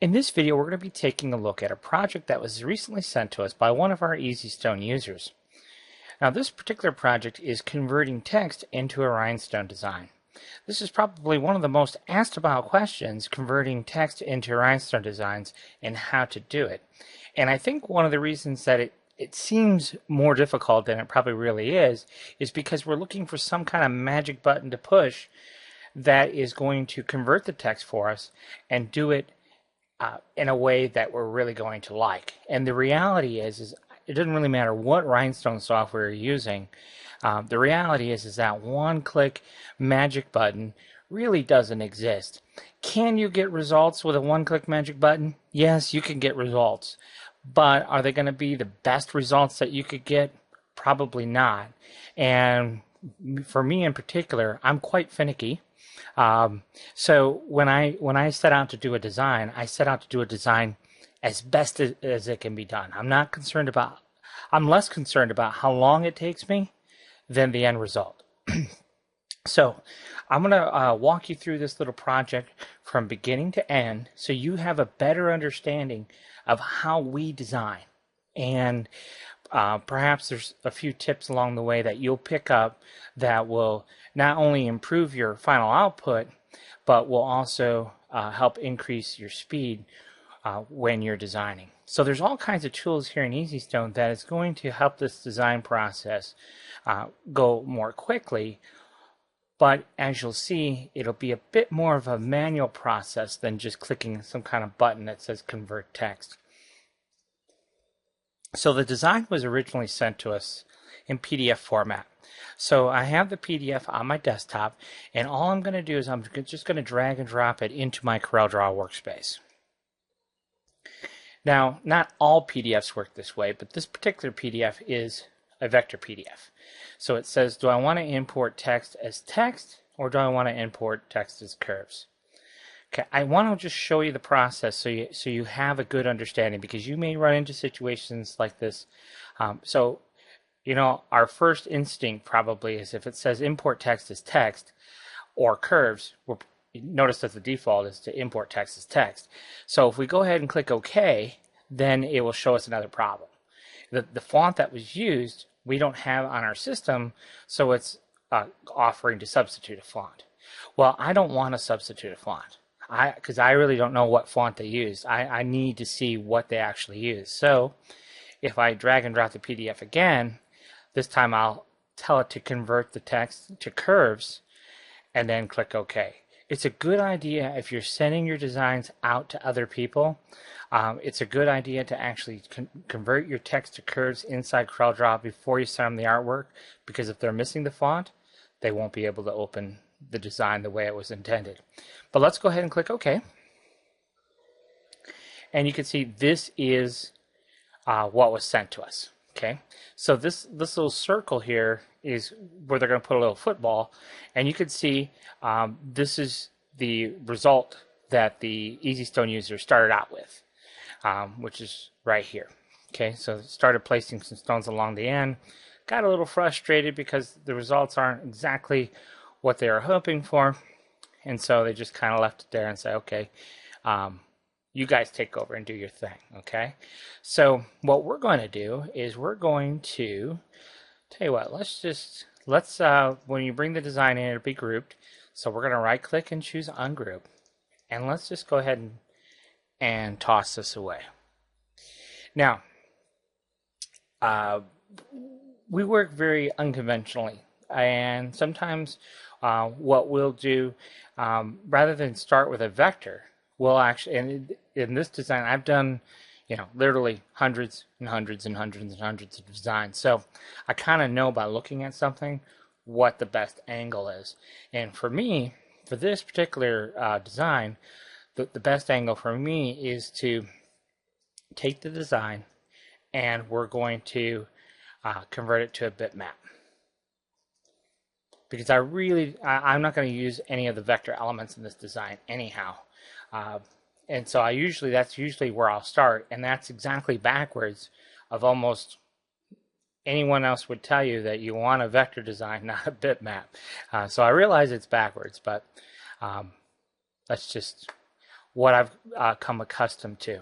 In this video, we're going to be taking a look at a project that was recently sent to us by one of our EasyStone users. Now, this particular project is converting text into a Rhinestone design. This is probably one of the most asked about questions, converting text into Rhinestone designs and how to do it. And I think one of the reasons that it seems more difficult than it probably really is because we're looking for some kind of magic button to push that is going to convert the text for us and do it in a way that we're really going to like. And the reality is it doesn't really matter what Rhinestone software you're using. The reality is that one-click magic button really doesn't exist. Can you get results with a one-click magic button? Yes, you can get results. But are they going to be the best results that you could get? Probably not. And for me in particular, I'm quite finicky. So when I set out to do a design, I set out to do a design as best as it can be done. I'm less concerned about how long it takes me than the end result. So I'm going to walk you through this little project from beginning to end so you have a better understanding of how we design. And perhaps there's a few tips along the way that you'll pick up that will not only improve your final output, but will also help increase your speed when you're designing. So there's all kinds of tools here in EasyStone that is going to help this design process go more quickly. But as you'll see, it'll be a bit more of a manual process than just clicking some kind of button that says convert text. So the design was originally sent to us in PDF format. So I have the PDF on my desktop, and all I'm going to do is I'm just going to drag and drop it into my CorelDRAW workspace. Now, not all PDFs work this way, but this particular PDF is a vector PDF. So it says, do I want to import text as text, or do I want to import text as curves? Okay, I want to just show you the process so you have a good understanding, because you may run into situations like this. You know, our first instinct probably is if it says import text as text or curves, notice that the default is to import text as text. So if we go ahead and click OK, then it will show us another problem. The font that was used, we don't have on our system, so it's offering to substitute a font. Well, I don't want to substitute a font because I really don't know what font they used. I need to see what they actually use. So if I drag and drop the PDF again, this time I'll tell it to convert the text to curves and then click OK. It's a good idea if you're sending your designs out to other people. It's a good idea to actually convert your text to curves inside CorelDRAW before you send them the artwork, because if they're missing the font, they won't be able to open the design the way it was intended. But let's go ahead and click OK. And you can see this is what was sent to us. Okay, so this little circle here is where they're going to put a little football, and you can see this is the result that the EasyStone user started out with, which is right here. Okay, so started placing some stones along the end, got a little frustrated because the results aren't exactly what they were hoping for, and so they just kind of left it there and said, okay, you guys take over and do your thing. Okay, so what we're going to do is we're going to tell you what, let's when you bring the design in, it'll be grouped, so we're going to right click and choose ungroup, and let's just go ahead and toss this away. Now we work very unconventionally, and sometimes what we'll do, rather than start with a vector, we'll actually, and in this design I've done, you know, literally hundreds and hundreds and hundreds and hundreds of designs, so I kind of know by looking at something what the best angle is. And for me, for this particular design, the best angle for me is to take the design and we're going to convert it to a bitmap, because I'm not going to use any of the vector elements in this design anyhow. And so that's usually where I'll start, and that's exactly backwards of almost anyone else would tell you, that you want a vector design, not a bitmap. So I realize it's backwards, but that's just what I've come accustomed to.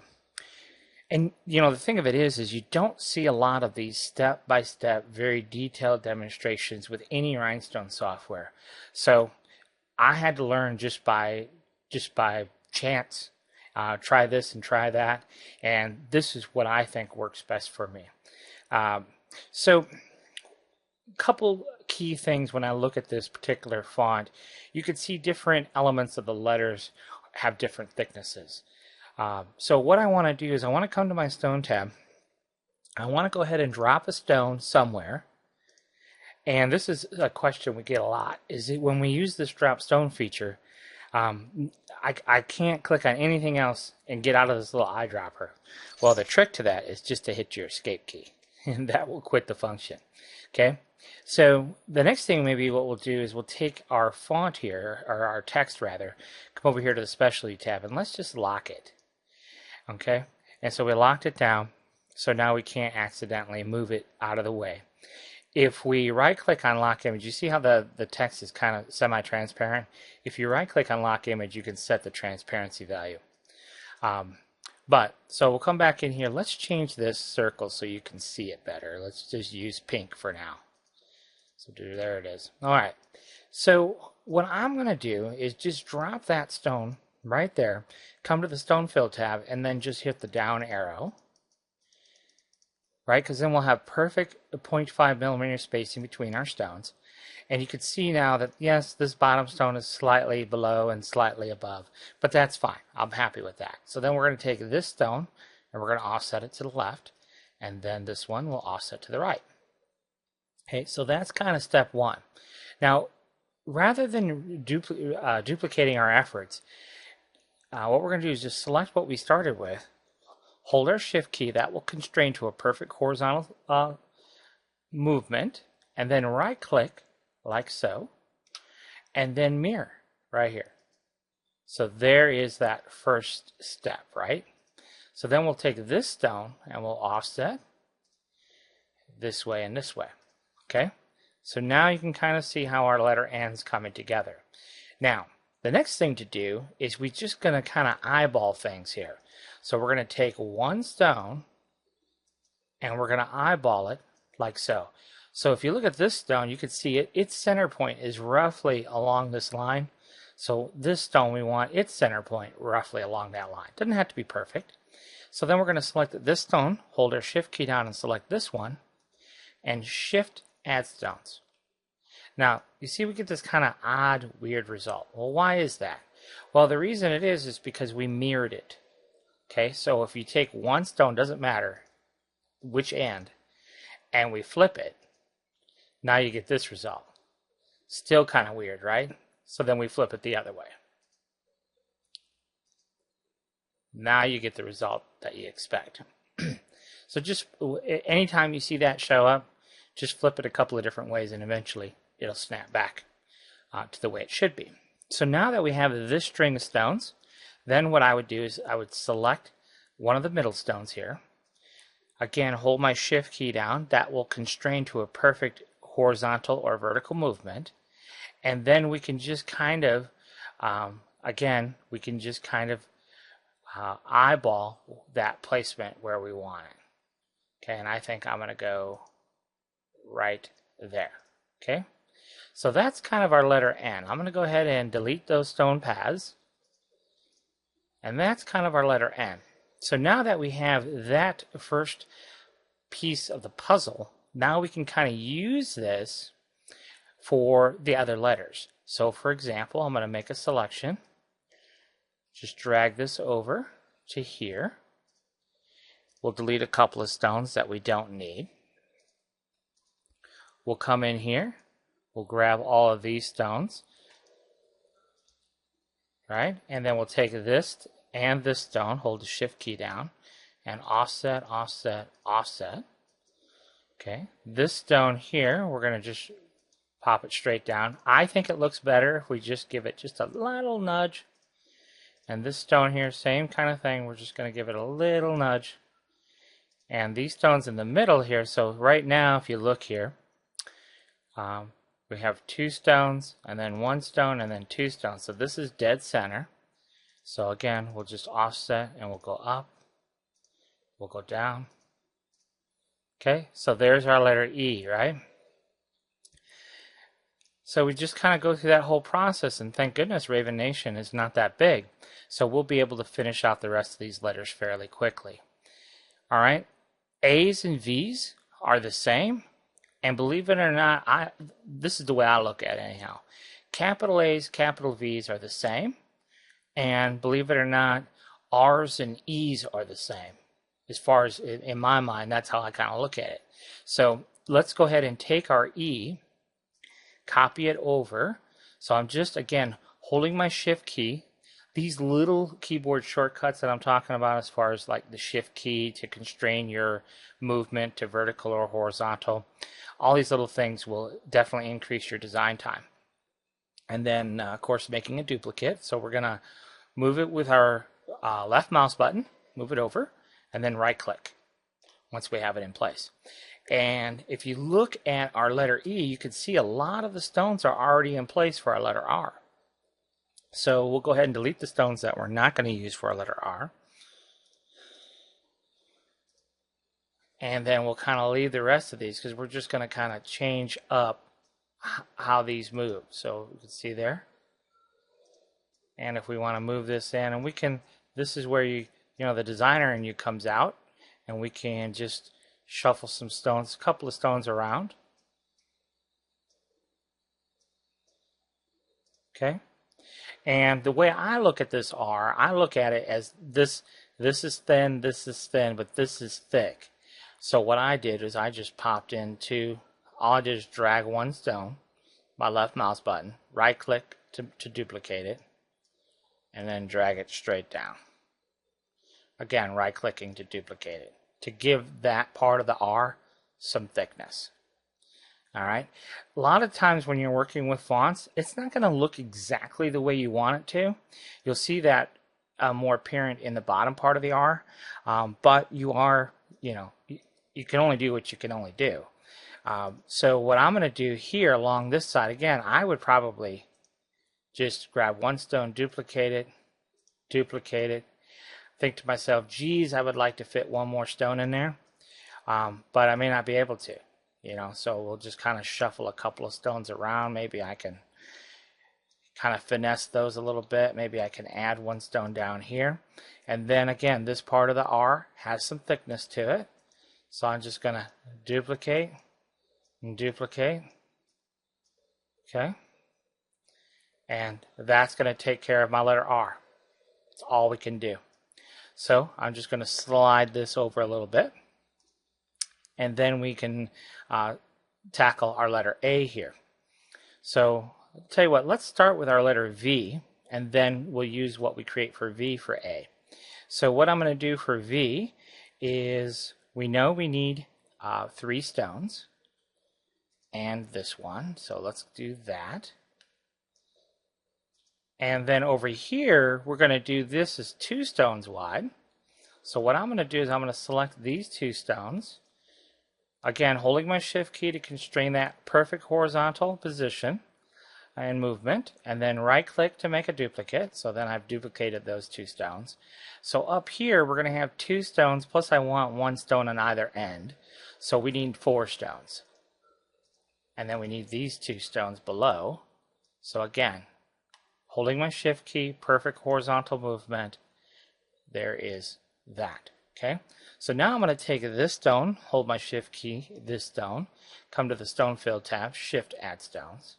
And you know, the thing of it is you don't see a lot of these step-by-step, very detailed demonstrations with any Rhinestone software. So I had to learn just by chance. Try this and try that, and this is what I think works best for me. So, a couple key things when I look at this particular font. You can see different elements of the letters have different thicknesses. So what I want to do is I want to come to my stone tab. I want to go ahead and drop a stone somewhere. And this is a question we get a lot, is it when we use this drop stone feature, I can't click on anything else and get out of this little eyedropper. Well, the trick to that is just to hit your escape key, and that will quit the function. Okay, so the next thing maybe what we'll do is we'll take our font here, or our text rather, come over here to the specialty tab, and let's just lock it. Okay, and so we locked it down, so now we can't accidentally move it out of the way. If we right-click on Lock Image, you see how the text is kind of semi-transparent? If you right-click on Lock Image, you can set the transparency value. So we'll come back in here. Let's change this circle so you can see it better. Let's just use pink for now. So there it is. All right. So what I'm going to do is just drop that stone right there, come to the Stone Fill tab, and then just hit the down arrow. Right, because then we'll have perfect 0.5 millimeter spacing between our stones. And you can see now that, yes, this bottom stone is slightly below and slightly above, but that's fine. I'm happy with that. So then we're going to take this stone and we're going to offset it to the left, and then this one will offset to the right. Okay, so that's kind of step one. Now, rather than duplicating our efforts, what we're going to do is just select what we started with, hold our shift key, that will constrain to a perfect horizontal movement, and then right click like so, and then mirror right here. So there is that first step, right? So then we'll take this stone and we'll offset this way and this way. Okay? So now you can kind of see how our letter N's coming together. Now, the next thing to do is we're just going to kind of eyeball things here. So we're going to take one stone and we're going to eyeball it like so. So if you look at this stone, you can see its center point is roughly along this line. So this stone, we want its center point roughly along that line. Doesn't have to be perfect. So then we're going to select this stone, hold our shift key down and select this one, and shift add stones. Now, you see we get this kind of odd, weird result. Well, why is that? Well, the reason it is because we mirrored it. Okay, so if you take one stone, doesn't matter which end, and we flip it, now you get this result. Still kind of weird, right? So then we flip it the other way. Now you get the result that you expect. So just anytime you see that show up, just flip it a couple of different ways and eventually it'll snap back to the way it should be. So now that we have this string of stones, then what I would do is I would select one of the middle stones here. Again, hold my shift key down. That will constrain to a perfect horizontal or vertical movement. And then we can just kind of, eyeball that placement where we want it. Okay, and I think I'm going to go right there. Okay, so that's kind of our letter N. I'm going to go ahead and delete those stone paths. And that's kind of our letter N. So now that we have that first piece of the puzzle, now we can kind of use this for the other letters. So for example, I'm going to make a selection. Just drag this over to here. We'll delete a couple of stones that we don't need. We'll come in here. We'll grab all of these stones. Right? And then we'll take this and this stone, hold the shift key down, and offset, offset, offset. Okay. This stone here, we're going to just pop it straight down. I think it looks better if we just give it just a little nudge. And this stone here, same kind of thing. We're just going to give it a little nudge. And these stones in the middle here, so right now, if you look here, we have two stones, and then one stone, and then two stones. So this is dead center. So again, we'll just offset and we'll go up, we'll go down. Okay, so there's our letter E, right? So we just kind of go through that whole process, and thank goodness Rader Nation is not that big. So we'll be able to finish out the rest of these letters fairly quickly. All right, A's and V's are the same, and believe it or not, this is the way I look at it anyhow. Capital A's, capital V's are the same, and believe it or not, R's and E's are the same. As far as, in my mind, that's how I kind of look at it. So let's go ahead and take our E, copy it over. So I'm just, again, holding my shift key. These little keyboard shortcuts that I'm talking about, as far as like the shift key to constrain your movement to vertical or horizontal, all these little things will definitely increase your design time. And then, of course, making a duplicate. So we're going to move it with our left mouse button, move it over, and then right click once we have it in place. And if you look at our letter E, you can see a lot of the stones are already in place for our letter R. So we'll go ahead and delete the stones that we're not going to use for our letter R. And then we'll kind of leave the rest of these because we're just going to kind of change up how these move. So you can see there. And if we want to move this in, and we can, this is where the designer in you comes out, and we can just shuffle some stones, a couple of stones around. Okay. And the way I look at this R, I look at it as this is thin, but this is thick. So what I did is I just popped into, all I did is drag one stone, my left mouse button, right click to duplicate it, and then drag it straight down. Again, right clicking to duplicate it, to give that part of the R some thickness. All right. A lot of times when you're working with fonts, it's not going to look exactly the way you want it to. You'll see that more apparent in the bottom part of the R, but you are, you can only do what you can only do. So what I'm going to do here along this side, again, I would probably just grab one stone, duplicate it, think to myself, geez, I would like to fit one more stone in there, but I may not be able to. So we'll just kind of shuffle a couple of stones around. Maybe I can kind of finesse those a little bit. Maybe I can add one stone down here. And then again, this part of the R has some thickness to it. So I'm just going to duplicate and duplicate. Okay. And that's going to take care of my letter R. That's all we can do. So I'm just going to slide this over a little bit. And then we can tackle our letter A here. So I'll tell you what, let's start with our letter V, and then we'll use what we create for V for A. So what I'm going to do for V is, we know we need 3 stones and this one. So let's do that. And then over here, we're going to do this as 2 stones wide. So what I'm going to do is I'm going to select these 2 stones. Again, holding my shift key to constrain that perfect horizontal position and movement, and then right click to make a duplicate. So then I've duplicated those 2 stones. So up here we're going to have 2 stones, plus I want 1 stone on either end. So we need 4 stones. And then we need these 2 stones below. So again, holding my shift key, perfect horizontal movement, there is that. Okay, so now I'm going to take this stone, hold my shift key, this stone, come to the stone fill tab, shift add stones,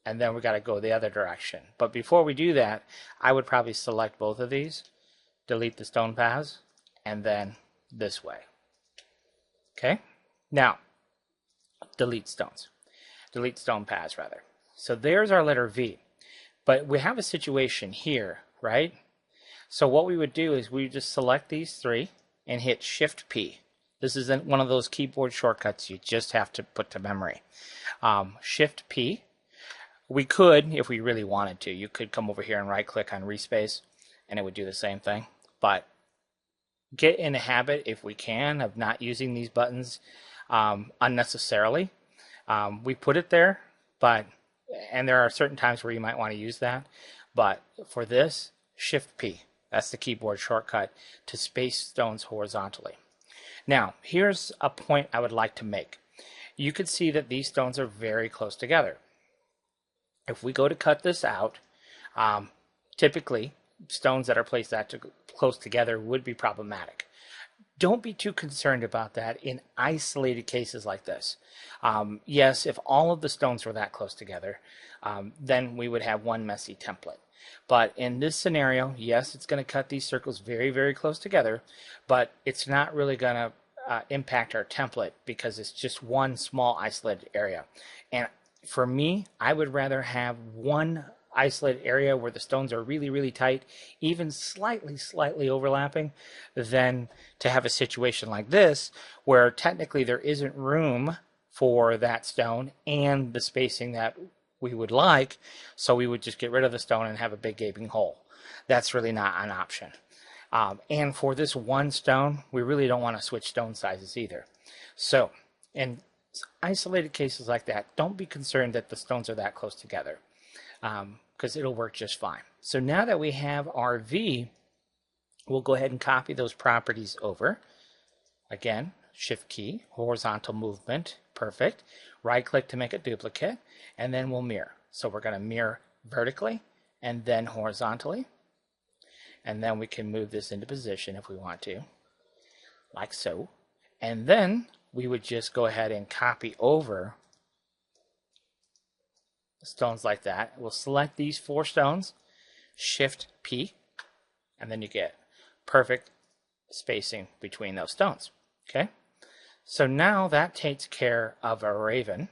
and then we got to go the other direction. But before we do that, I would probably select both of these, delete the stone paths, and then this way. Okay, now delete stone paths rather. So there's our letter V, but we have a situation here, right? So what we would do is we just select these 3 and hit Shift P. This isn't one of those keyboard shortcuts you just have to put to memory. Shift P. We could, if we really wanted to, you could come over here and right click on Respace and it would do the same thing. But get in a habit, if we can, of not using these buttons unnecessarily. We put it there, but and there are certain times where you might want to use that, but for this, Shift P. That's the keyboard shortcut to space stones horizontally. Now, here's a point I would like to make. You can see that these stones are very close together. If we go to cut this out, typically stones that are placed that close together would be problematic. Don't be too concerned about that in isolated cases like this. Yes, if all of the stones were that close together, then we would have one messy template. But in this scenario, yes, it's going to cut these circles very, very close together, but it's not really going to impact our template because it's just one small isolated area. And for me, I would rather have one isolated area where the stones are really, really tight, even slightly overlapping, than to have a situation like this where technically there isn't room for that stone and the spacing that we would like, so we would just get rid of the stone and have a big gaping hole. That's really not an option. And for this one stone, we really don't want to switch stone sizes either. So in isolated cases like that, don't be concerned that the stones are that close together, because it'll work just fine. So now that we have our V, we'll go ahead and copy those properties over. Again, Shift key, horizontal movement, perfect. Right click to make a duplicate, and then we'll mirror. So we're going to mirror vertically and then horizontally. And then we can move this into position if we want to, like so. And then we would just go ahead and copy over stones like that. We'll select these 4 stones, Shift P, and then you get perfect spacing between those stones. Okay, so now that takes care of a raven,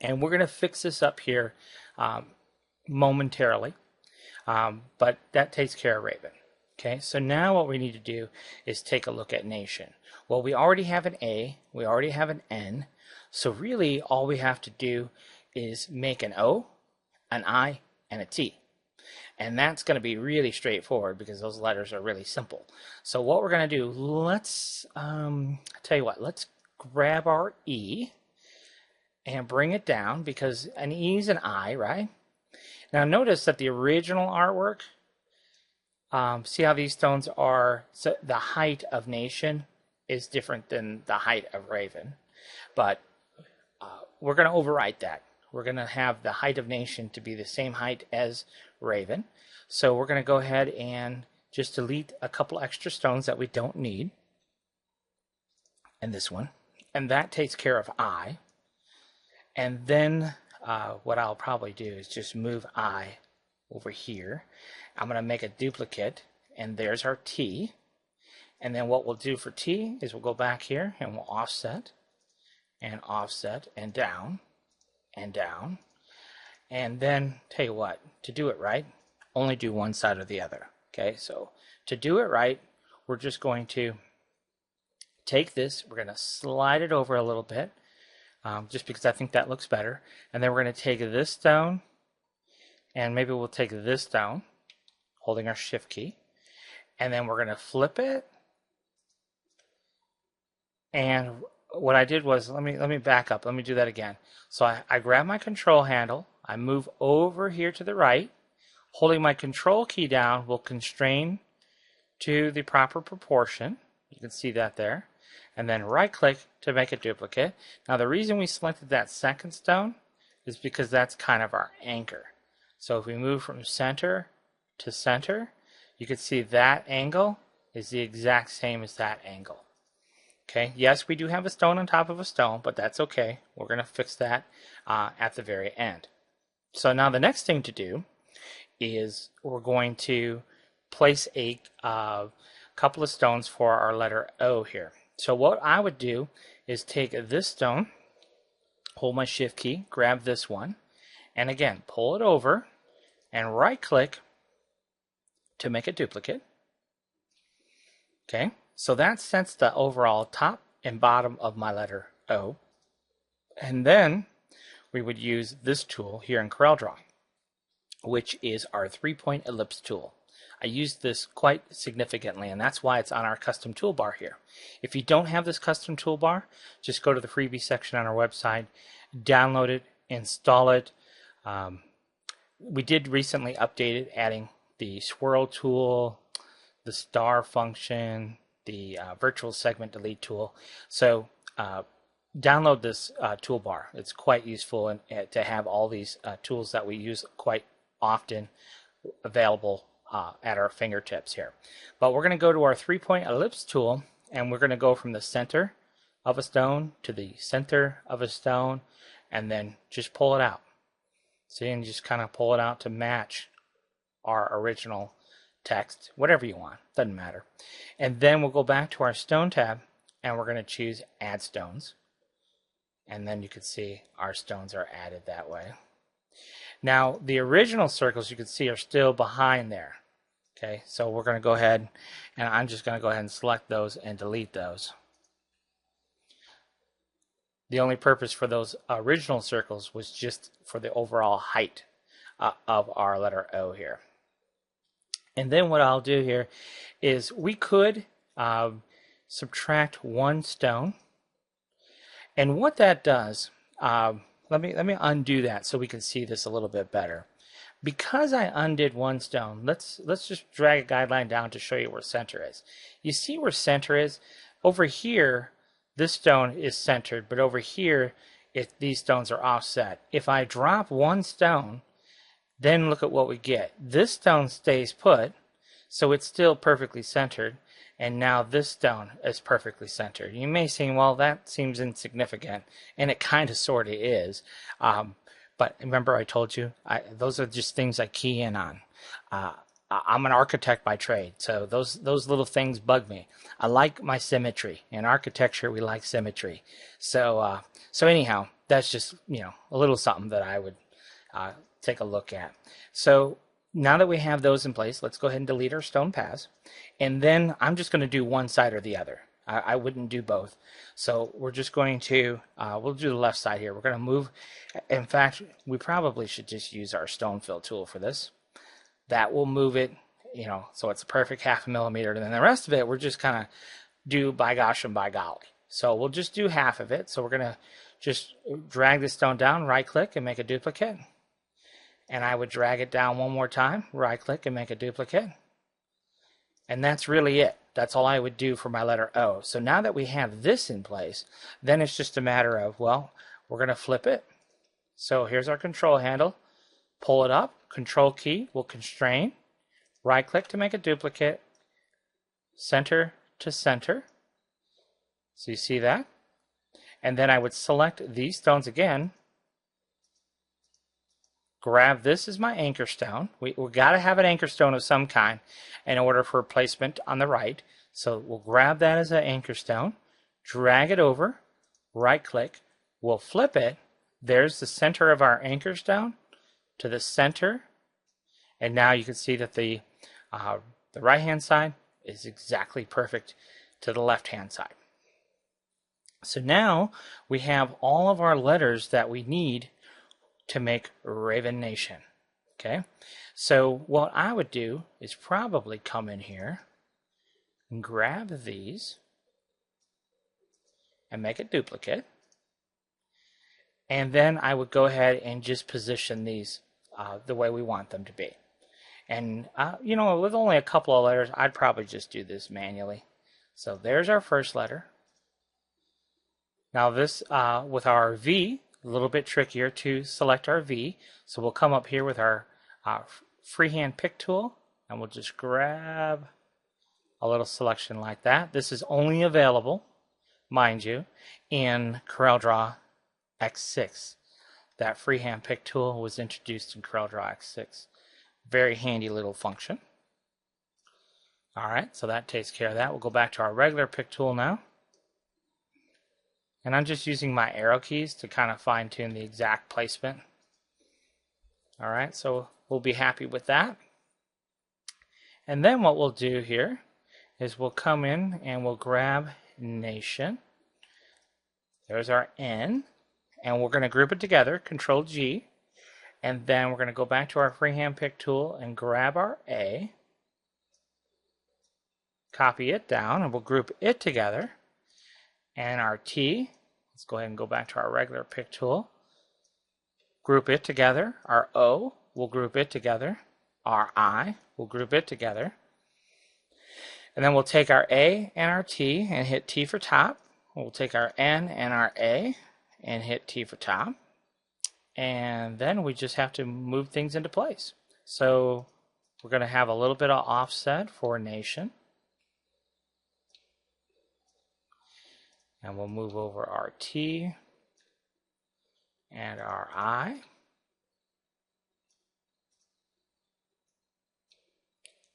and we're going to fix this up here momentarily, but that takes care of raven. Okay, so now what we need to do is take a look at nation. Well, we already have an A, we already have an N, so really all we have to do is make an O, an I, and a T. And that's going to be really straightforward because those letters are really simple. So what we're going to do, let's tell you what, let's grab our E and bring it down, because an E is an I, right? Now notice that the original artwork, see how these stones are, so the height of nation is different than the height of raven, but we're going to overwrite that. We're going to have the height of nation to be the same height as raven. So we're going to go ahead and just delete a couple extra stones that we don't need, and this one, and that takes care of I. And then what I'll probably do is just move I over here. I'm going to make a duplicate, and there's our T. And then what we'll do for T is we'll go back here and we'll offset and down and down. And then tell you what, to do it right, only do one side or the other. Okay, so to do it right, we're just going to take this, we're going to slide it over a little bit, just because I think that looks better. And then we're going to take this stone, and maybe we'll take this stone, holding our Shift key, and then we're going to flip it. And what I did was, let me back up. Let me do that again. So I grab my control handle, I move over here to the right, holding my control key down will constrain to the proper proportion. You can see that there. And then right click to make a duplicate. Now the reason we selected that second stone is because that's kind of our anchor. So if we move from center to center, you can see that angle is the exact same as that angle. Okay, yes, we do have a stone on top of a stone, but that's okay. We're going to fix that at the very end. So now the next thing to do is we're going to place a couple of stones for our letter O here. So what I would do is take this stone, hold my Shift key, grab this one, and again, pull it over and right click to make a duplicate. Okay, so that sets the overall top and bottom of my letter O. And then we would use this tool here in CorelDRAW, which is our 3-point ellipse tool. I use this quite significantly, and that's why it's on our custom toolbar here. If you don't have this custom toolbar, just go to the freebie section on our website, download it, install it, We did recently update it, adding the swirl tool, the star function, the virtual segment delete tool. So download this toolbar. It's quite useful to have all these tools that we use quite often available at our fingertips here. But we're going to go to our 3-point ellipse tool, and we're going to go from the center of a stone to the center of a stone, and then just pull it out. See, and just kind of pull it out to match our original text, whatever you want, doesn't matter. And then we'll go back to our stone tab, and we're going to choose add stones. And then you can see our stones are added that way. Now, the original circles you can see are still behind there. Okay, so we're going to go ahead, and I'm just going to go ahead and select those and delete those. The only purpose for those original circles was just for the overall height of our letter O here. And then what I'll do here is we could subtract one stone. And what that does, let me undo that so we can see this a little bit better. Because I undid one stone, let's just drag a guideline down to show you where center is. You see where center is? Over here, this stone is centered, but over here, these stones are offset. If I drop one stone, then look at what we get. This stone stays put, so it's still perfectly centered, and now this stone is perfectly centered. You may say, well, that seems insignificant, and it kind of sort of is. But remember I told you, those are just things I key in on. I'm an architect by trade, so those little things bug me. I like my symmetry. In architecture, we like symmetry. So anyhow, that's just a little something that I would take a look at. So now that we have those in place, let's go ahead and delete our stone paths, and then I'm just going to do one side or the other. I wouldn't do both. So we're just going to we'll do the left side here. We're going to move. In fact, we probably should just use our stone fill tool for this. That will move it, so it's a perfect 0.5 millimeter. And then the rest of it, we're just kind of do by gosh and by golly. So we'll just do half of it. So we're going to just drag this stone down, right click and make a duplicate. And I would drag it down one more time, right click and make a duplicate. And that's really it. That's all I would do for my letter O. So now that we have this in place, then it's just a matter of, well, we're going to flip it. So here's our control handle. Pull it up, control key will constrain, right click to make a duplicate, center to center. So you see that? And then I would select these stones again, grab this as my anchor stone. We've got to have an anchor stone of some kind in order for placement on the right. So we'll grab that as an anchor stone, drag it over, right click, we'll flip it. There's the center of our anchor stone to the center, and now you can see that the right hand side is exactly perfect to the left hand side. So now we have all of our letters that we need to make Rader Nation. Okay, so what I would do is probably come in here and grab these and make a duplicate. And then I would go ahead and just position these the way we want them to be. And, with only a couple of letters, I'd probably just do this manually. So there's our first letter. Now this, with our V, a little bit trickier to select our V. So we'll come up here with our freehand pick tool, and we'll just grab a little selection like that. This is only available, mind you, in CorelDRAW X6. That freehand pick tool was introduced in CorelDRAW X6. Very handy little function. Alright, so that takes care of that. We'll go back to our regular pick tool now. And I'm just using my arrow keys to kind of fine tune the exact placement. Alright, so we'll be happy with that. And then what we'll do here is we'll come in and we'll grab Nation. There's our N. And we're going to group it together, Control G, and then we're going to go back to our freehand pick tool and grab our A, copy it down, and we'll group it together, and our T, let's go ahead and go back to our regular pick tool, group it together. Our O, we'll group it together. Our I, we'll group it together. And then we'll take our A and our T and hit T for top. We'll take our N and our A and hit T for top. And then we just have to move things into place. So we're going to have a little bit of offset for nation. And we'll move over our T and our I.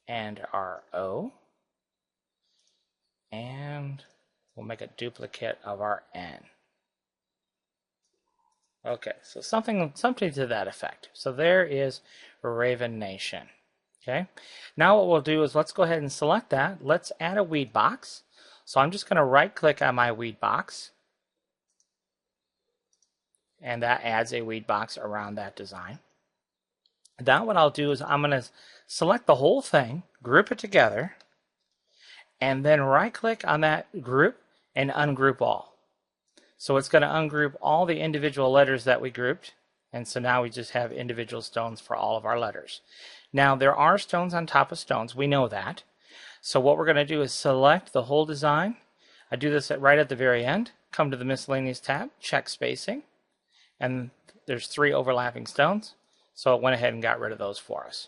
And our O. And we'll make a duplicate of our N. Okay, so something to that effect. So there is Rader Nation. Okay, now what we'll do is let's go ahead and select that. Let's add a weed box. So I'm just going to right click on my weed box, and that adds a weed box around that design. Now what I'll do is I'm going to select the whole thing, group it together, and then right click on that group and ungroup all. So it's going to ungroup all the individual letters that we grouped, and so now we just have individual stones for all of our letters. Now there are stones on top of stones, we know that. So what we're going to do is select the whole design. I do this right at the very end. Come to the miscellaneous tab, check spacing, and there's 3 overlapping stones. So it went ahead and got rid of those for us.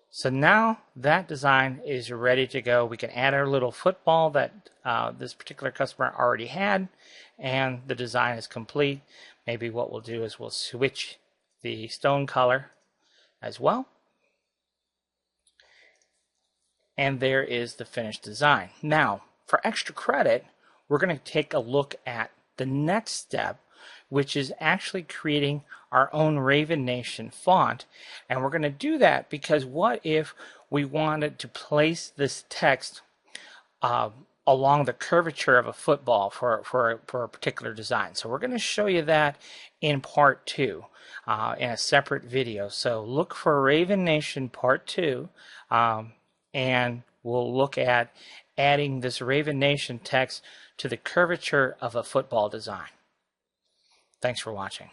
So now that design is ready to go. We can add our little football that this particular customer already had, and the design is complete. Maybe what we'll do is we'll switch the stone color as well. And there is the finished design. Now, for extra credit, we're going to take a look at the next step, which is actually creating our own Rader Nation font. And we're going to do that because what if we wanted to place this text along the curvature of a football for a particular design? So we're going to show you that in part 2 in a separate video. So look for Rader Nation part 2. And we'll look at adding this Rader Nation text to the curvature of a football design. Thanks for watching.